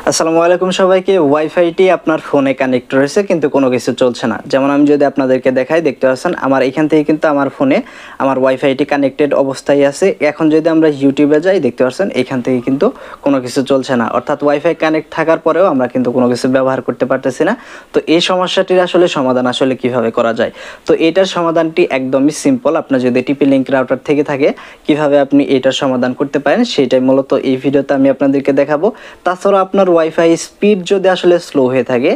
আসসালামু আলাইকুম সবাইকে। ওয়াইফাইটি আপনার ফোনে কানেক্ট রয়েছে কিন্তু কোনো কিছু চলছে না। যেমন আমি যদি আপনাদেরকে দেখাই, দেখতে পাচ্ছেন আমার এখান থেকে কিন্তু আমার ফোনে আমার ওয়াইফাইটি কানেক্টেড অবস্থায় আছে। এখন যদি আমরা ইউটিউবে যাই, দেখতে পাচ্ছেন এখান থেকে কিন্তু কোনো কিছু চলছে না, অর্থাৎ ওয়াইফাই কানেক্ট থাকার পরেও আমরা কিন্তু কোনো কিছু ব্যবহার করতে পারতেছি না। তো এই সমস্যাটির সমাধান কিভাবে করা যায়? তো এটার সমাধানটি একদমই সিম্পল। আপনার যদি টিপি লিঙ্ক রাউটার থেকে থাকে, কিভাবে আপনি এটার সমাধান করতে পারেন সেটাই মূলত এই ভিডিওতে আমি আপনাদেরকে দেখাবো। তাছাড়া আপনার ওয়াইফাই স্পিড যদি স্লো হয়ে থাকে,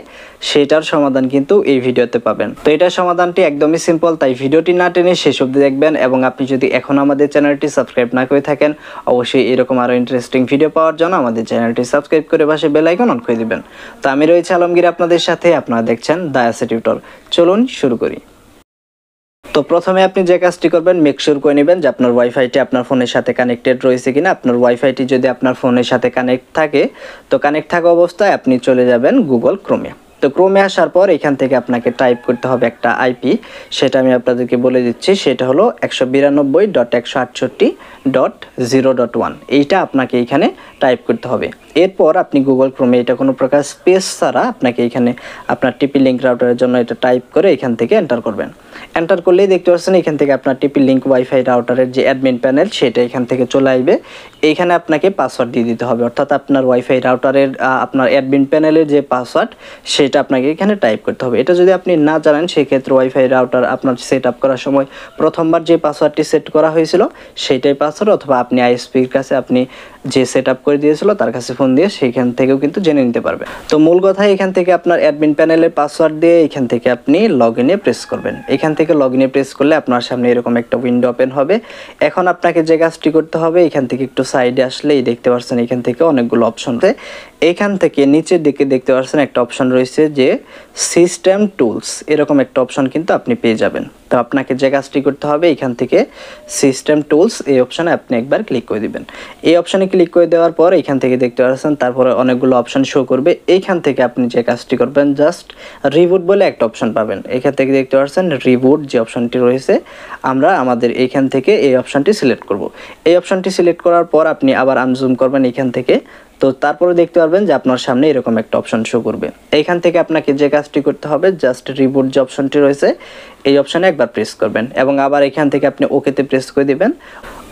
সেটার সমাধান কিন্তু এই ভিডিওতে পাবেন। তো এটার সমাধানটি একদমই সিম্পল, তাই ভিডিওটি না টেনে শেষ অবধি দেখবেন। এবং আপনি যদি এখন আমাদের চ্যানেলটি সাবস্ক্রাইব না করে থাকেন, অবশ্যই এরকম আরও ইন্টারেস্টিং ভিডিও পাওয়ার জন্য আমাদের চ্যানেলটি সাবস্ক্রাইব করে পাশে বেল আইকন অন করে দিবেন। তো আমি রয়েছে আলমগীর আপনাদের সাথে, আপনারা দেখছেন টিউটর। চলুন শুরু করি। তো প্রথমে আপনি যে কাজটি করবেন, মেক শিওর করে নেবেন যে আপনার ওয়াইফাইটি আপনার ফোনের সাথে কানেক্টেড রয়েছে কিনা। আপনার ওয়াইফাইটি যদি আপনার ফোনের সাথে কানেক্ট থাকে, তো কানেক্ট থাকা অবস্থায় আপনি চলে যাবেন গুগল ক্রোমে। তো ক্রোমে আসার পর এখান থেকে আপনাকে টাইপ করতে হবে একটা আইপি, সেটা আমি আপনাদেরকে বলে দিচ্ছি। সেটা হলো 192.168.0.1। এইটা আপনাকে এখানে টাইপ করতে হবে। এরপর আপনি গুগল ক্রোমে এটা কোনো প্রকার স্পেস ছাড়া আপনাকে এখানে আপনার টিপি লিঙ্ক রাউটারের জন্য এটা টাইপ করে এখান থেকে এন্টার করবেন। এন্টার করলেই দেখতে পাচ্ছেন এখান থেকে আপনার টিপি লিঙ্ক ওয়াইফাই রাউটারের যে অ্যাডমিন প্যানেল, সেটা এখান থেকে চলে আসবে। এইখানে আপনাকে পাসওয়ার্ড দিয়ে দিতে হবে, অর্থাৎ আপনার ওয়াইফাই রাউটারের আপনার অ্যাডমিন প্যানেলের যে পাসওয়ার্ড, সেটা আপনাকে এখানে টাইপ করতে হবে। এটা যদি আপনি না জানেন, সেক্ষেত্রে ওয়াইফাই রাউটার আপনার সেট আপ করার সময় প্রথমবার যে পাসওয়ার্ডটি সেট করা হয়েছিল সেইটাই পাসওয়ার্ড, অথবা আপনি আইএসপির কাছে আপনি যে সেট আপ করে দিয়েছিল তার কাছে ফোন দিয়ে সেইখান থেকেও কিন্তু জেনে নিতে পারবে। তো মূল কথা, এখান থেকে আপনার অ্যাডমিন প্যানেলের পাসওয়ার্ড দিয়ে এখান থেকে আপনি লগ ইনে প্রেস করবেন। এখান থেকে লগ ইনে প্রেস করলে আপনার সামনে এরকম একটা উইন্ডো ওপেন হবে। এখন আপনাকে যে কাজটি করতে হবে, এখান থেকে একটু সাইডে আসলেই দেখতে পাচ্ছেন এখান থেকে অনেকগুলো অপশন আছে। এখান থেকে নিচের দিকে দেখতে পাচ্ছেন একটা অপশন রয়েছে যে সিস্টেম টুলস, এরকম একটা অপশন কিন্তু আপনি পেয়ে যাবেন। তো আপনাকে যে কাজটি করতে হবে, এখান থেকে সিস্টেম টুলস এই অপশানে আপনি একবার ক্লিক করে দিবেন। এই অপশানে ক্লিক করে দেওয়ার পর এখান থেকে দেখতে পাচ্ছেন তারপরে অনেকগুলো অপশান শো করবে। এইখান থেকে আপনি যে কাজটি করবেন, জাস্ট রিবুট বলে একটা অপশান পাবেন। এখান থেকে দেখতে পাচ্ছেন রিবুট যে অপশানটি রয়েছে, আমরা আমাদের এইখান থেকে এই অপশানটি সিলেক্ট করব। এই অপশানটি সিলেক্ট করার পর আপনি আবার আনজুম করবেন এখান থেকে। তো তারপরে দেখতে পারবেন যে আপনার সামনে এরকম একটা অপশন শো করবে। এইখান থেকে আপনাকে যে কাজটি করতে হবে, জাস্ট রিবুট যে অপশনটি রয়েছে এই অপশানে একবার প্রেস করবেন এবং আবার এখান থেকে আপনি ওকেতে প্রেস করে দিবেন।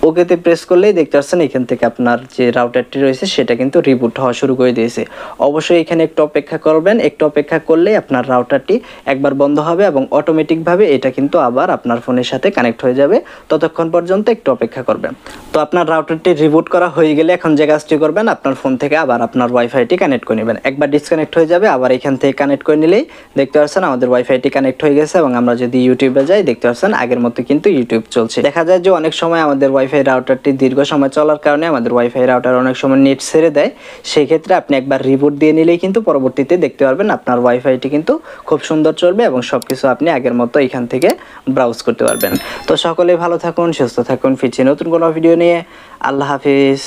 ওকেতে প্রেস করলেই দেখতে পাচ্ছেন এখান থেকে আপনার যে রাউটারটি রয়েছে সেটা কিন্তু রিবুট হওয়া শুরু করে দিয়েছে। অবশ্যই এখানে একটু অপেক্ষা করবেন, একটু অপেক্ষা করলেই আপনার রাউটারটি একবার বন্ধ হবে এবং অটোমেটিকভাবে এটা কিন্তু আবার আপনার ফোনের সাথে কানেক্ট হয়ে যাবে। ততক্ষণ পর্যন্ত একটু অপেক্ষা করবেন। তো আপনার রাউটারটি রিবুট করা হয়ে গেলে এখন যে কাজটি করবেন, আপনার ফোন থেকে আবার আপনার ওয়াইফাইটি কানেক্ট করে নেবেন। একবার ডিসকানেক্ট হয়ে যাবে, আবার এখান থেকে কানেক্ট করে নিলেই দেখতে পাচ্ছেন আমাদের ওয়াইফাইটি কানেক্ট হয়ে গেছে। এবং আমরা যদি ইউটিউবে যাই, দেখতে পাচ্ছেন আগের মতো কিন্তু ইউটিউব চলছে। দেখা যায় যে অনেক সময় আমাদের ওয়াইফাই রাউটারটি দীর্ঘ সময় চলার কারণে আমাদের ওয়াইফাই রাউটার অনেক সময় নেট ছেড়ে দেয়। সেই ক্ষেত্রে আপনি একবার রিবুট দিয়ে নিলেই কিন্তু পরবর্তীতে দেখতে পারবেন আপনার ওয়াইফাইটি কিন্তু খুব সুন্দর চলবে এবং সবকিছু আপনি আগের মতো এখান থেকে ব্রাউজ করতে পারবেন। তো সকলেই ভালো থাকুন, সুস্থ থাকুন। ফিরছি নতুন কোনো ভিডিও নিয়ে। আল্লাহ হাফিজ।